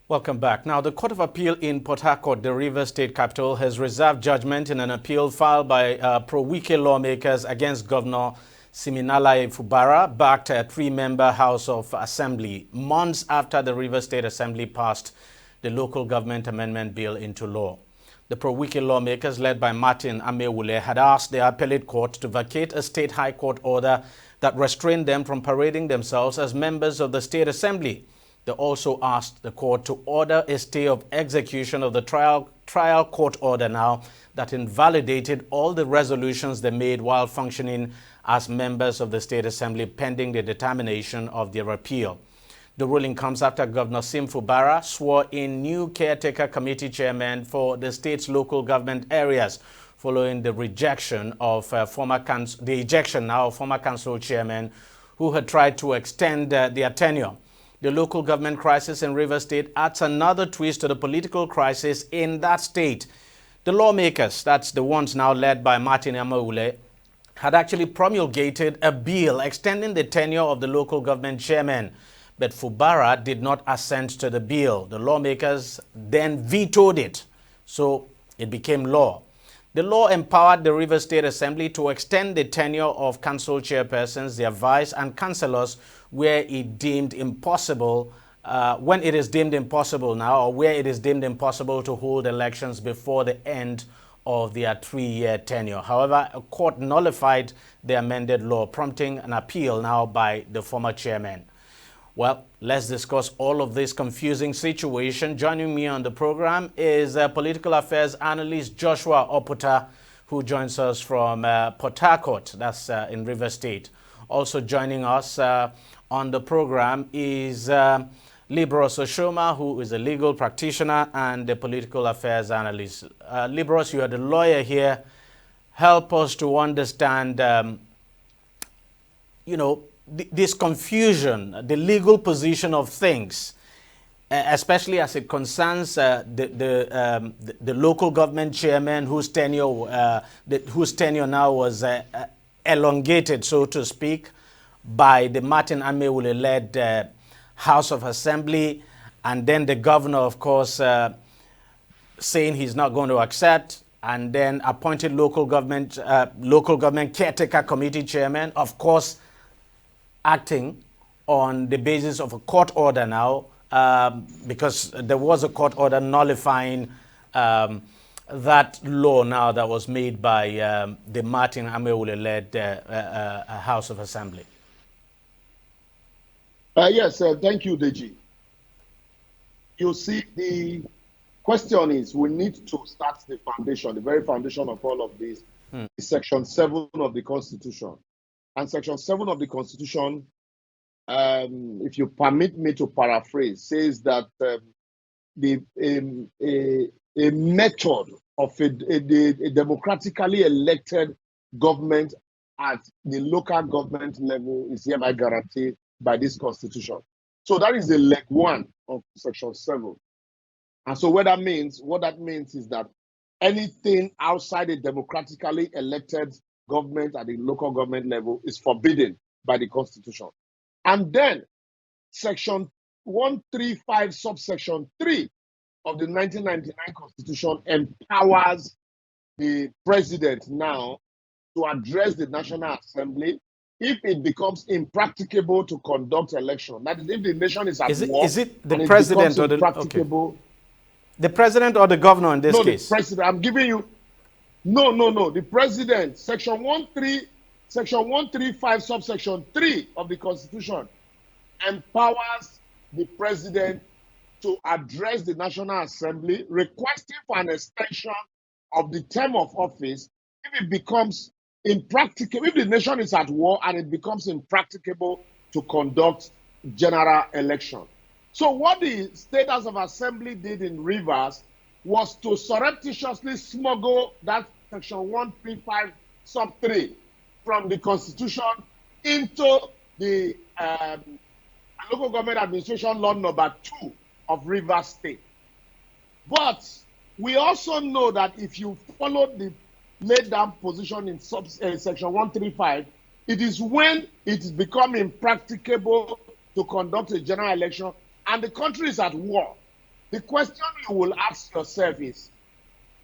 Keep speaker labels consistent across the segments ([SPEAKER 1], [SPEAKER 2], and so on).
[SPEAKER 1] Welcome back. Now, the Court of Appeal in Port Harcourt, the Rivers State capital, has reserved judgment in an appeal filed by pro-Wike lawmakers against Governor Siminalayi Fubara, backed a three-member House of Assembly, months after the Rivers State Assembly passed the Local Government Amendment Bill into law. The pro-Wike lawmakers, led by Martin Amewule, had asked the appellate court to vacate a state high court order that restrained them from parading themselves as members of the State Assembly. They also asked the court to order a stay of execution of the trial court order now that invalidated all the resolutions they made while functioning as members of the State Assembly pending the determination of their appeal. The ruling comes after Governor Sim Fubara swore in new caretaker committee chairman for the state's local government areas following the rejection of former council chairman who had tried to extend their tenure. The local government crisis in Rivers State adds another twist to the political crisis in that state. The lawmakers, that's the ones now led by Martin Amewule, had actually promulgated a bill extending the tenure of the local government chairman. But Fubara did not assent to the bill. The lawmakers then vetoed it, so it became law. The law empowered the Rivers State Assembly to extend the tenure of council chairpersons, their vice, and councillors where it deemed impossible, when it is deemed impossible now, or where it is deemed impossible to hold elections before the end of their 3-year tenure. However, a court nullified the amended law, prompting an appeal now by the former chairman. Well, let's discuss all of this confusing situation. Joining me on the program is political affairs analyst Joshua Oputa, who joins us from Port Harcourt, that's in Rivers State. Also joining us on the program is Libros Oshoma, who is a legal practitioner and a political affairs analyst. Libros, you are the lawyer here. Help us to understand, this confusion, the legal position of things, especially as it concerns the local government chairman whose tenure now was elongated, so to speak, by the Martin Amewule-led House of Assembly, and then the governor, of course, saying he's not going to accept, and then appointed local government caretaker committee chairman, of course, acting on the basis of a court order now, because there was a court order nullifying that law now that was made by the Martin Amewule-led House of Assembly.
[SPEAKER 2] Yes, thank you, DEJI. You see, the question is, we need to start the foundation, the very foundation of all of this, is Section 7 of the Constitution. And Section 7 of the Constitution, if you permit me to paraphrase, says that a method of a democratically elected government at the local government level is hereby guaranteed by this Constitution. So that is the leg 1 of Section 7. And so what that means is that anything outside a democratically elected government at the local government level is forbidden by the Constitution. And then Section 135, subsection 3 of the 1999 Constitution empowers the president now to address the National Assembly if it becomes impracticable to conduct election. That is, if the nation is at war.
[SPEAKER 1] Is it the president or the the president or the governor in this case?
[SPEAKER 2] No, the president. I'm giving you. No. The president. Section 135, subsection 3 of the Constitution empowers the president to address the National Assembly, requesting for an extension of the term of office if it becomes impracticable, if the nation is at war and it becomes impracticable to conduct general election. So what the State House of Assembly did in Rivers was to surreptitiously smuggle that Section 135 sub 3 from the Constitution into the local government administration law number 2 of Rivers State. But we also know that if you follow the laid down position in Section 135, it is when it's become impracticable to conduct a general election and the country is at war the question you will ask yourself is,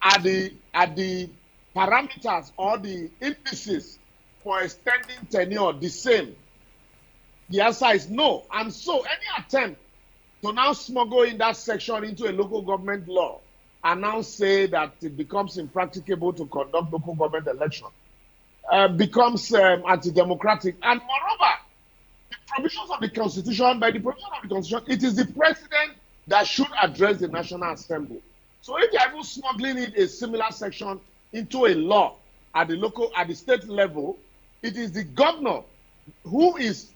[SPEAKER 2] are the parameters or the indices for extending tenure the same? The answer is no. And so any attempt to now smuggle in that section into a local government law and now say that it becomes impracticable to conduct local government election becomes anti-democratic. And moreover, the provisions of the Constitution, by the provisions of the Constitution, it is the president that should address the National Assembly. So if you are even smuggling in a similar section into a law at the state level, it is the governor who is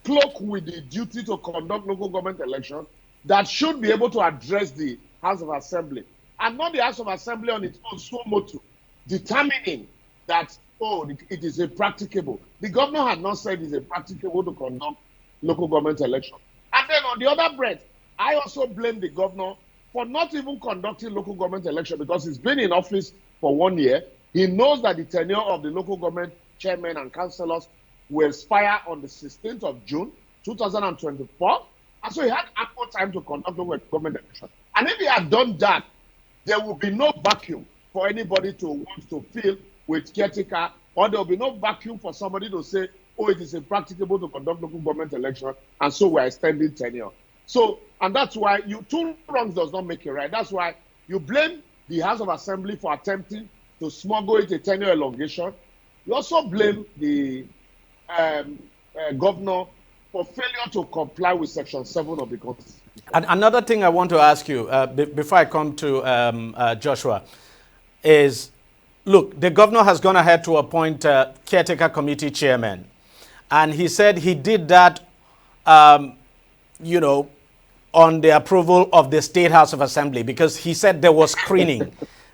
[SPEAKER 2] cloaked with the duty to conduct local government elections that should be able to address the House of Assembly, and not the House of Assembly on its own suo motu, determining that, oh, it is impracticable. The governor had not said it is impracticable to conduct local government elections. And then on the other breath, I also blame the governor for not even conducting local government election, because he's been in office for 1 year. He knows that the tenure of the local government chairmen and councillors will expire on the 16th of June, 2024. And so he had ample time to conduct local government election. And if he had done that, there will be no vacuum for anybody to want to fill with caretaker, or there will be no vacuum for somebody to say, oh, it is impracticable to conduct local government election, and so we're extending tenure. So, and that's why two wrongs does not make it right. That's why you blame the House of Assembly for attempting to smuggle it a tenure elongation. You also blame the governor for failure to comply with Section 7 of the Constitution.
[SPEAKER 1] And another thing I want to ask you, before I come to Joshua, is, look, the governor has gone ahead to appoint caretaker committee chairman. And he said he did that, on the approval of the State House of Assembly, because he said there was screening,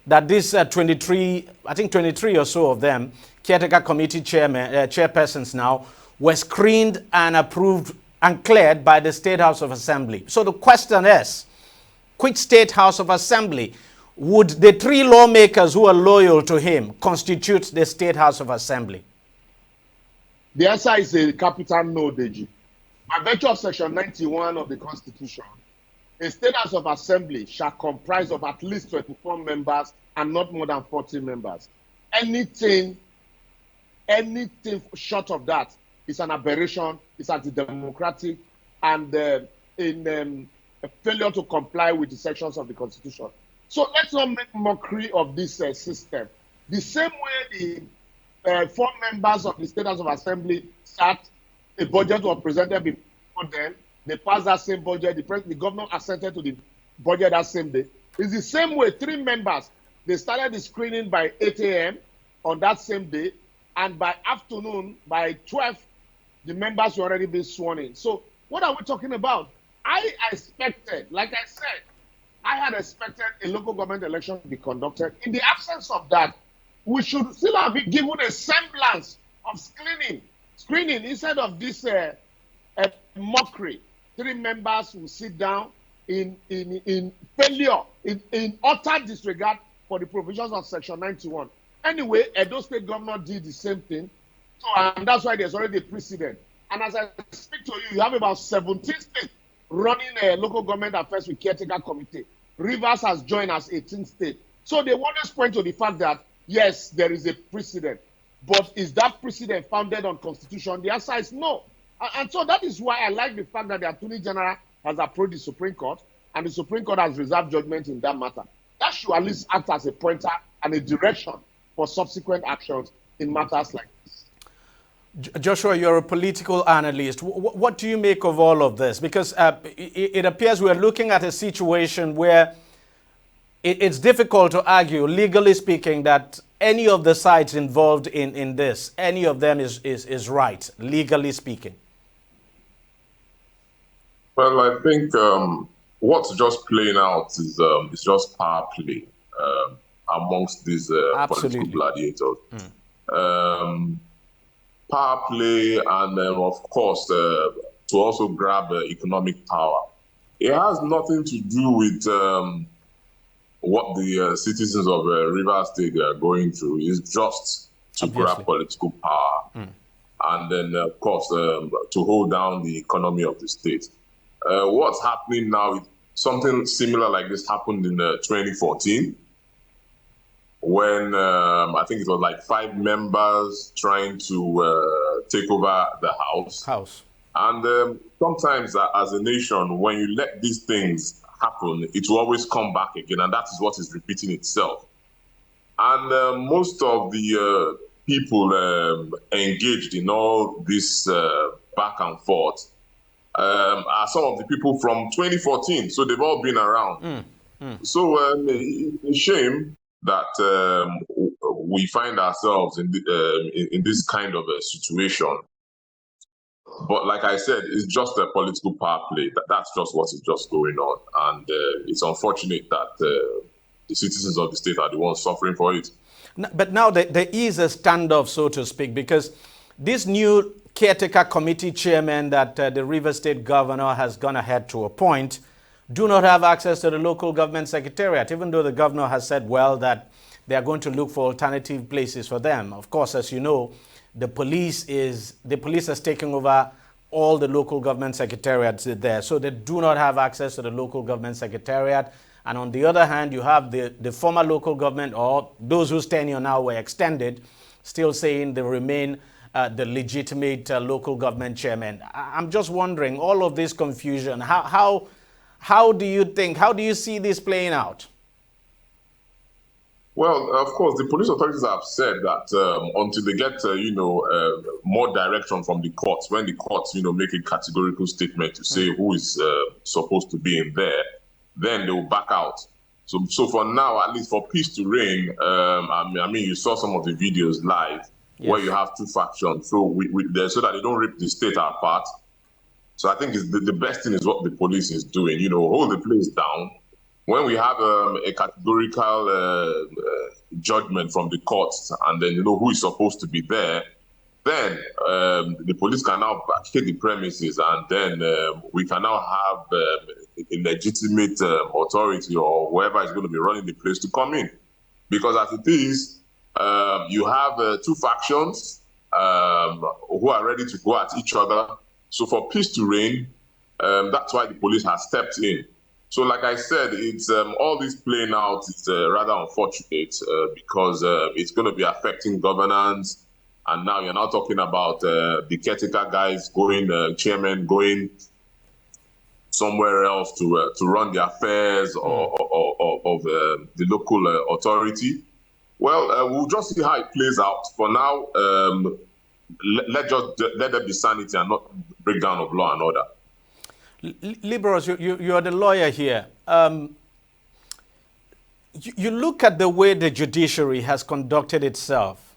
[SPEAKER 1] that this 23 or so of them, caretaker committee chairpersons now, were screened and approved and cleared by the State House of Assembly. So the question is, which State House of Assembly? Would the three lawmakers who are loyal to him constitute the State House of Assembly?
[SPEAKER 2] The answer is a capital no, DEJI. By virtue of Section 91 of the Constitution, a State House of Assembly shall comprise of at least 24 members and not more than 40 members. Anything short of that is an aberration, it's anti-democratic, and in a failure to comply with the sections of the Constitution. So let's not make mockery of this system. The same way the 4 members of the State House of Assembly sat, a budget was presented before them, they passed that same budget, the governor assented to the budget that same day. It's the same way 3 members, they started the screening by 8 a.m. on that same day, and by afternoon, by 12, the members were already been sworn in. So what are we talking about? I expected, like I said, I had expected a local government election to be conducted. In the absence of that, we should still have been given a semblance of screening instead of this mockery. 3 members will sit down in failure, in utter disregard for the provisions of Section 91. Anyway, Edo State governor did the same thing. So, and that's why there's already a precedent. And as I speak to you, you have about 17 states running local government affairs with caretaker committee. Rivers has joined as 18th state. So they want to point to the fact that, yes, there is a precedent. But is that precedent founded on Constitution? The answer is no. And so that is why I like the fact that the Attorney General has approached the Supreme Court, and the Supreme Court has reserved judgment in that matter. That should at least act as a pointer and a direction for subsequent actions in matters like this.
[SPEAKER 1] Joshua, you're a political analyst. What do you make of all of this? Because it appears we're looking at a situation where it's difficult to argue, legally speaking, that any of the sides involved in this, any of them is right, legally speaking.
[SPEAKER 3] Well, I think what's just playing out is just power play amongst these political gladiators. Power play, and of course, to also grab economic power. It has nothing to do with what the citizens of Rivers State are going through. It's just to grab political power. And then, of course, to hold down the economy of the state. What's happening now something similar like this happened in 2014 when I think it was like 5 members trying to take over the house. And sometimes as a nation, when you let these things happen, it will always come back again, and that is what is repeating itself. And most of the people engaged in all this back and forth are some of the people from 2014, so they've all been around. So it's a shame that we find ourselves in this kind of a situation. But like I said, it's just a political power play. That's just what is just going on. And it's unfortunate that the citizens of the state are the ones suffering for it.
[SPEAKER 1] But now there is a standoff, so to speak, because this new caretaker committee chairman that the Rivers State governor has gone ahead to appoint do not have access to the local government secretariat, even though the governor has said, well, that they are going to look for alternative places for them. Of course, as you know, the police has taken over all the local government secretariats there, so they do not have access to the local government secretariat. And on the other hand, you have the former local government, or those whose tenure now were extended, still saying they remain the legitimate local government chairman. I'm just wondering, all of this confusion, how do you see this playing out?
[SPEAKER 3] Well, of course, the police authorities have said that until they get, more direction from the courts, when the courts, make a categorical statement to say who is supposed to be in there, then they will back out. So for now, at least for peace to reign, I mean, you saw some of the videos live where you have 2 factions. So so that they don't rip the state apart. So I think the best thing is what the police is doing, hold the place down. When we have a categorical judgment from the courts, and then who is supposed to be there, then the police can now vacate the premises, and then we can now have a legitimate authority or whoever is going to be running the place to come in. Because as it is, you have 2 factions who are ready to go at each other. So for peace to reign, that's why the police has stepped in. So like I said, it's all this playing out is rather unfortunate because it's going to be affecting governance. And now you're now talking about the caretaker guys going, chairman going somewhere else to run the affairs of the local authority. Well, we'll just see how it plays out. For now, let there be sanity and not breakdown of law and order.
[SPEAKER 1] Liberals, you are the lawyer here. You look at the way the judiciary has conducted itself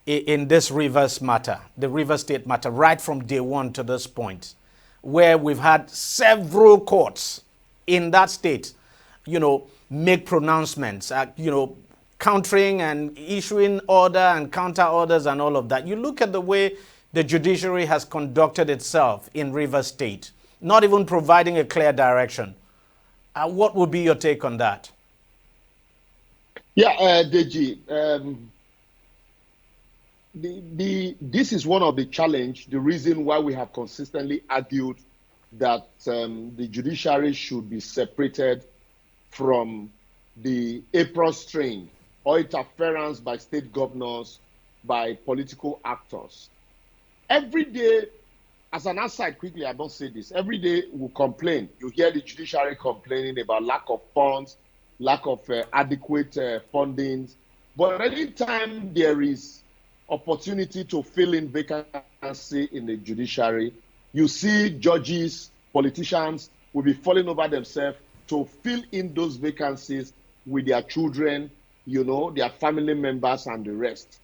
[SPEAKER 1] in this Rivers matter, the Rivers State matter, right from day one to this point, where we've had several courts in that state, make pronouncements, countering and issuing order and counter orders and all of that. You look at the way the judiciary has conducted itself in Rivers State, not even providing a clear direction. What would be your take on that?
[SPEAKER 2] Yeah, DEJI, this is one of the challenge, the reason why we have consistently argued that the judiciary should be separated from the April strain or interference by state governors, by political actors. Every day, as an aside, quickly, I don't say this, every day we complain. You hear the judiciary complaining about lack of funds, lack of adequate fundings. But any time there is opportunity to fill in vacancy in the judiciary, you see judges, politicians will be falling over themselves to fill in those vacancies with their children, their family members and the rest.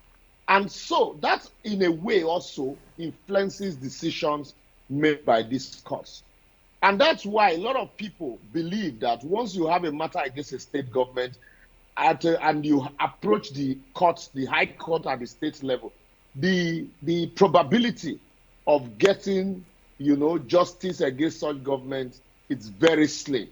[SPEAKER 2] And so that, in a way, also influences decisions made by these courts. And that's why a lot of people believe that once you have a matter against a state government and you approach the courts, the high court at the state level, the probability of getting, justice against such government is very slim.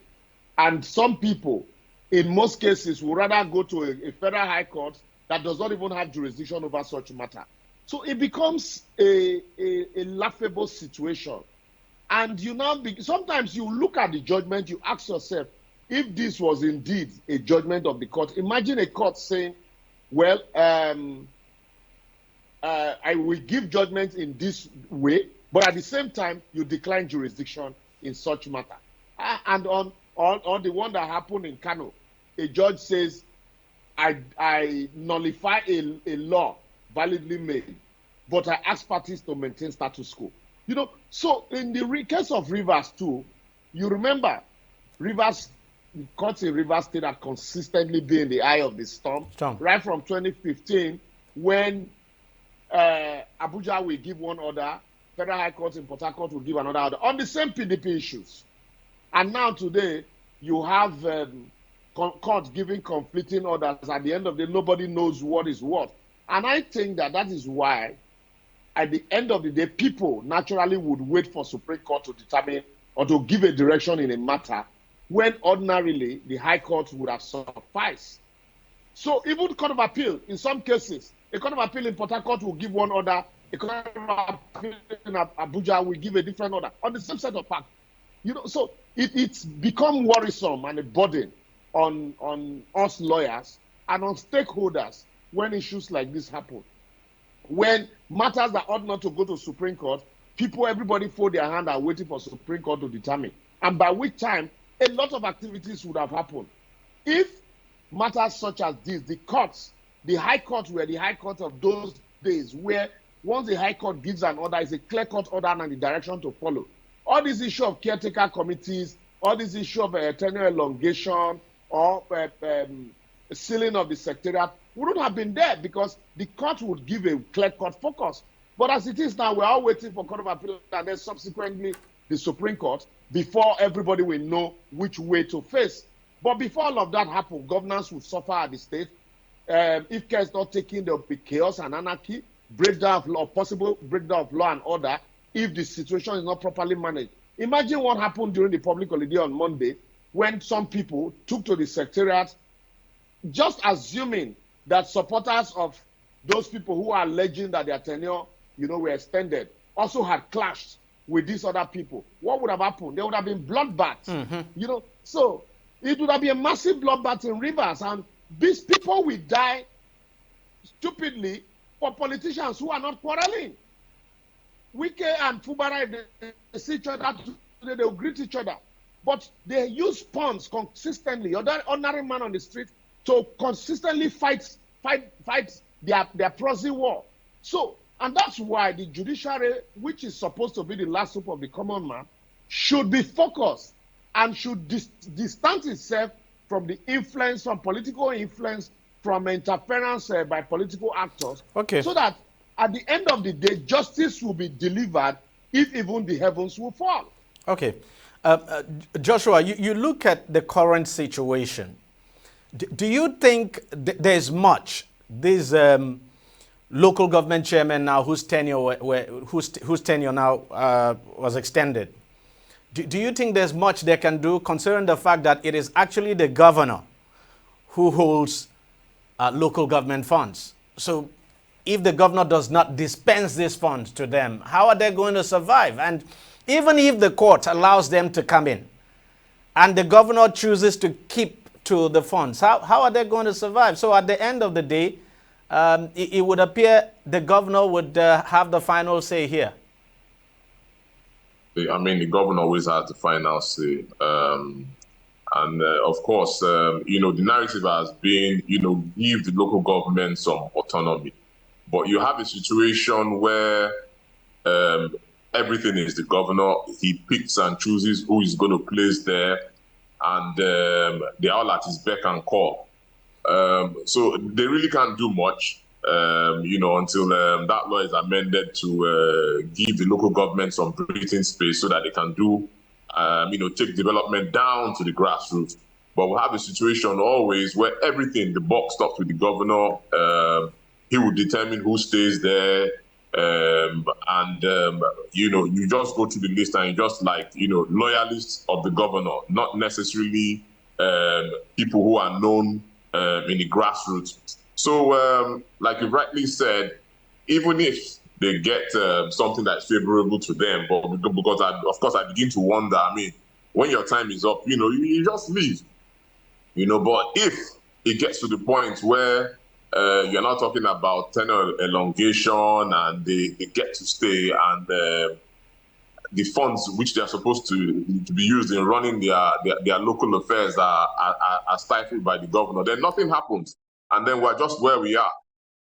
[SPEAKER 2] And some people, in most cases, would rather go to a federal high court that does not even have jurisdiction over such matter. So it becomes a laughable situation. And you now, sometimes you look at the judgment, you ask yourself, if this was indeed a judgment of the court, imagine a court saying, well, I will give judgment in this way, but at the same time, you decline jurisdiction in such matter. And on the one that happened in Kano, a judge says, I nullify a law validly made, but I ask parties to maintain status quo. You know, so in the case of Rivers too, you remember courts in Rivers State have consistently been in the eye of the storm. Right from 2015, when Abuja will give one order, Federal High Court in Port Harcourt will give another order on the same PDP issues. And now today, you have courts giving conflicting orders. At the end of the day, nobody knows what is what. And I think that is why, at the end of the day, people naturally would wait for Supreme Court to determine or to give a direction in a matter when ordinarily the High Court would have sufficed. So even the Court of Appeal, in some cases, a Court of Appeal in Port Harcourt will give one order, a Court of Appeal in Abuja will give a different order on the same set of facts. You know, so it's become worrisome and a burden on us lawyers and on stakeholders when issues like this happen. When matters that ought not to go to Supreme Court, everybody fold their hand and waiting for Supreme Court to determine. And by which time, a lot of activities would have happened. If matters such as this, the courts, the High Court were the High Court of those days, where once the High Court gives an order, it's a clear-cut order and the direction to follow. All this issue of caretaker committees, all this issue of tenure elongation or sealing of the secretariat wouldn't have been there because the court would give a clear-cut focus. But as it is now, we're all waiting for Court of Appeal and then subsequently the Supreme Court before everybody will know which way to face. But before all of that happens, governance will suffer at the state. If care is not taken, there will be chaos and anarchy, breakdown of law, possible breakdown of law and order if the situation is not properly managed. Imagine what happened during the public holiday on Monday when some people took to the secretariat, just assuming that supporters of those people who are alleging that their tenure, were extended, also had clashed with these other people. What would have happened? There would have been bloodbaths. So it would have been a massive bloodbath in Rivers, and these people will die stupidly for politicians who are not quarreling. Wike and Fubara, if they see each other today, they will greet each other. But they use puns consistently. Or that ordinary man on the street to consistently fight their proxy war. So, and that's why the judiciary, which is supposed to be the last hope of the common man, should be focused and should distance itself from the influence, from political influence, from interference by political actors.
[SPEAKER 1] Okay.
[SPEAKER 2] So that at the end of the day, justice will be delivered if even the heavens will fall.
[SPEAKER 1] Okay. Joshua, you look at the current situation. Do you think there's much these local government chairmen now whose tenure now was extended? Do you think there's much they can do, considering the fact that it is actually the governor who holds local government funds? So if the governor does not dispense these funds to them, how are they going to survive? And even if the court allows them to come in and the governor chooses to keep to the funds, how are they going to survive? So at the end of the day, it would appear the governor would have the final say here.
[SPEAKER 3] I mean, the governor always has the final say. And of course, the narrative has been, give the local government some autonomy. But you have a situation where everything is the governor. He picks and chooses who is going to place there. And they're all at his beck and call. So they really can't do much, until that law is amended to give the local government some breathing space so that they can do, take development down to the grassroots. But we'll have a situation always where everything, the buck stops with the governor. He will determine who stays there. You just go to the list and you just loyalists of the governor, not necessarily people who are known in the grassroots. So, like you rightly said, even if they get something that's favorable to them. But because of course I begin to wonder. I mean, when your time is up, you just leave. But if it gets to the point where you're not talking about tenure elongation and they get to stay and the funds which they are supposed to be used in running their local affairs are stifled by the governor, then nothing happens. And then we're just where we are.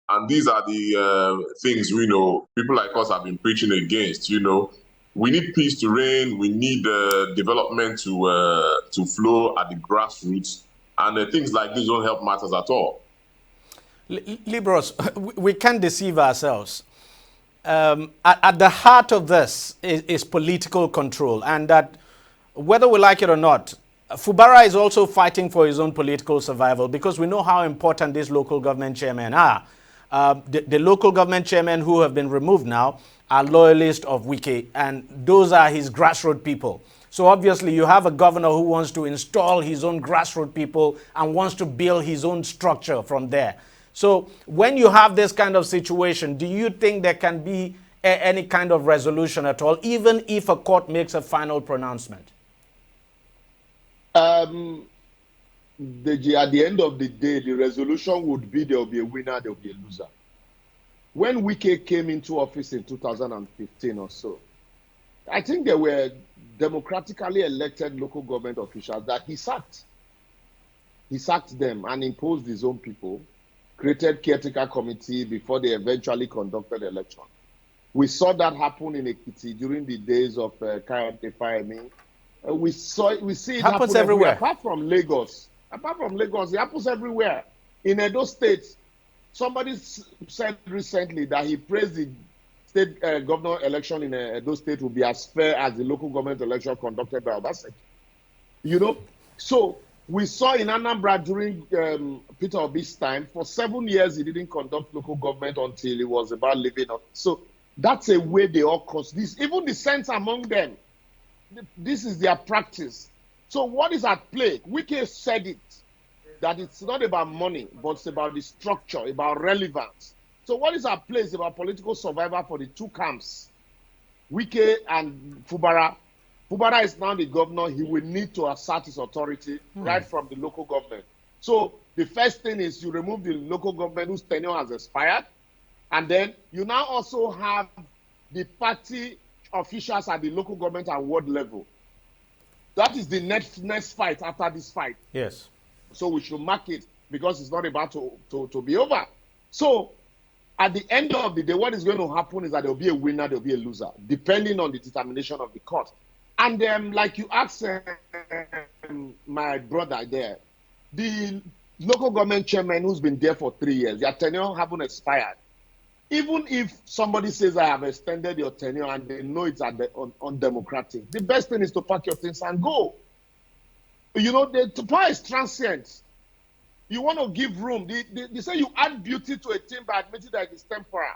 [SPEAKER 3] And these are the things people like us have been preaching against. We need peace to reign. We need development to flow at the grassroots. And things like this don't help matters at all.
[SPEAKER 1] Libros, we can't deceive ourselves. At the heart of this is political control, and that whether we like it or not, Fubara is also fighting for his own political survival, because we know how important these local government chairmen are. The local government chairmen who have been removed now are loyalists of Wike, and those are his grassroots people. So obviously you have a governor who wants to install his own grassroots people and wants to build his own structure from there. So when you have this kind of situation, do you think there can be any kind of resolution at all, even if a court makes a final pronouncement?
[SPEAKER 2] Deji, at the end of the day, the resolution would be there will be a winner, there will be a loser. When Wike came into office in 2015 or so, I think there were democratically elected local government officials that he sacked. He sacked them and imposed his own people, created caretaker committee before they eventually conducted election. We saw that happen in Ekiti during the days of Kayode Fayemi. We see it happen everywhere. Apart from Lagos, it happens everywhere. In Edo State, somebody said recently that he praised the state governor election in Edo State will be as fair as the local government election conducted by Obaseki. So we saw in Anambra during Peter Obi's time, for 7 years he didn't conduct local government until it was about leaving. So that's a way they all cause this. Even the sense among them, this is their practice. So what is at play? Wike said it, that it's not about money, but it's about the structure, about relevance. So what is at play is about political survival for the two camps, Wike and Fubara. Fubara is now the governor. He will need to assert his authority right from the local government. So the first thing is you remove the local government whose tenure has expired, and then you now also have the party officials at the local government and ward level. That is the next fight after this fight.
[SPEAKER 1] Yes.
[SPEAKER 2] So we should mark it, because it's not about to be over. So at the end of the day, what is going to happen is that there will be a winner, there will be a loser, depending on the determination of the court. And like you asked my brother there, the local government chairman who's been there for 3 years, their tenure haven't expired. Even if somebody says, I have extended your tenure and they know it's undemocratic, the best thing is to pack your things and go. The power is transient. You want to give room. They say you add beauty to a thing by admitting that it's temporary.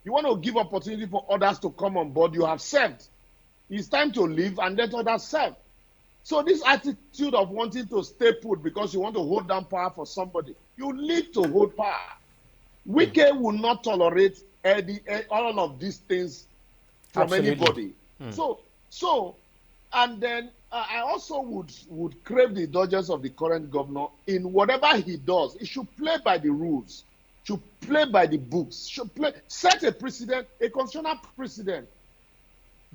[SPEAKER 2] You want to give opportunity for others to come on board. You have served. It's time to leave and let others serve. So this attitude of wanting to stay put because you want to hold down power for somebody, you need to hold power. Wike will not tolerate all of these things from anybody. So, and then I also would crave the indulgence of the current governor in whatever he does. He should play by the rules, should play by the books, set a precedent, a constitutional precedent.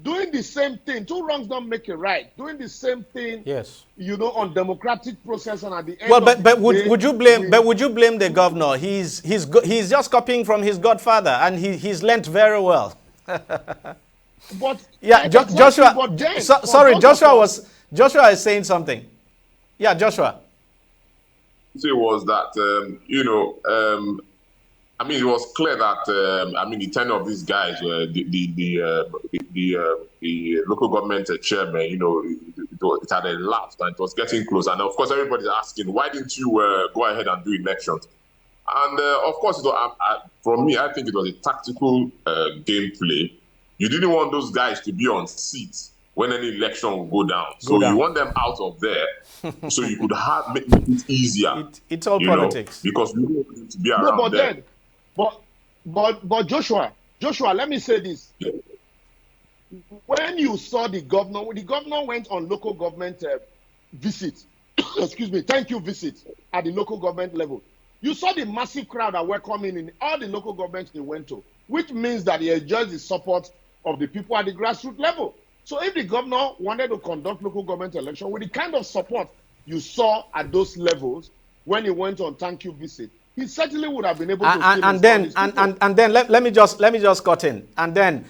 [SPEAKER 2] Doing the same thing, two wrongs don't make a right. Doing the same thing,
[SPEAKER 1] yes,
[SPEAKER 2] on democratic process, and at the end.
[SPEAKER 1] Well, but would you blame the governor? He's just copying from his godfather, and he's learnt very well.
[SPEAKER 2] But
[SPEAKER 1] yeah, Joshua. Joshua is saying something. Yeah, Joshua.
[SPEAKER 3] It was that it was clear that the tenure of these guys, the local government chairman, it had elapsed and it was getting close. And of course, everybody's asking, why didn't you go ahead and do elections? And of course, for me, I think it was a tactical gameplay. You didn't want those guys to be on seats when any election will go down. You want them out of there so you could make it easier.
[SPEAKER 1] It's all politics.
[SPEAKER 3] Because we want to be around there.
[SPEAKER 2] But Joshua, Joshua, let me say this. When you saw the governor went on local government visit, excuse me, thank you visit at the local government level. You saw the massive crowd that were coming in all the local governments he went to, which means that he enjoys the support of the people at the grassroots level. So if the governor wanted to conduct local government election with the kind of support you saw at those levels when he went on thank you visit, he certainly would have been able to.
[SPEAKER 1] And then let me just cut in. And then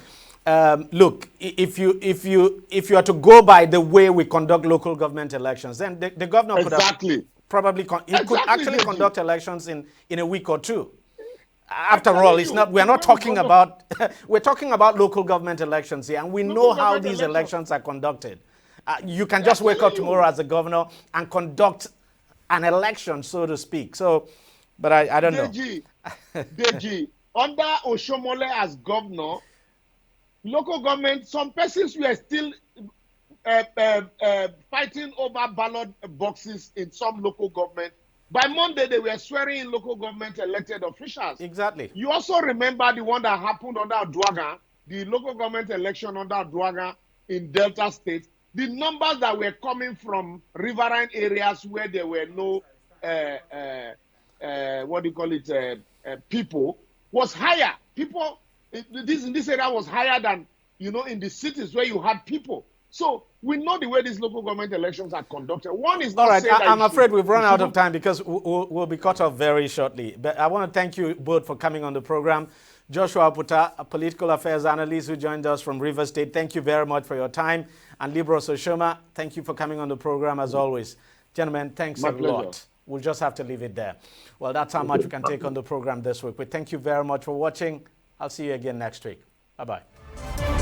[SPEAKER 1] look, if you are to go by the way we conduct local government elections, then the governor could have probably could actually conduct elections in a week or two. After all, it's not. We're not talking about. We're talking about local government elections here, and we know how these elections are conducted. You can just wake up tomorrow as a governor and conduct an election, so to speak. So, but I don't know.
[SPEAKER 2] DEJI, under Oshomole as governor, local government, some persons were still fighting over ballot boxes in some local government. By Monday, they were swearing in local government elected officials.
[SPEAKER 1] Exactly.
[SPEAKER 2] You also remember the one that happened under Aduaga, the local government election under Aduaga in Delta State. The numbers that were coming from riverine areas where there were no, people, was higher. People in this area was higher than, in the cities where you had people. So we know the way these local government elections are conducted. One is
[SPEAKER 1] all right. I'm afraid we've run out of time because we'll be cut off very shortly. But I want to thank you both for coming on the program. Joshua Aputa, a political affairs analyst who joined us from Rivers State. Thank you very much for your time. And Libros Oshoma, thank you for coming on the program as always. Gentlemen, thanks a lot. We'll just have to leave it there. Well, that's how much we can take on the program this week. We thank you very much for watching. I'll see you again next week. Bye-bye.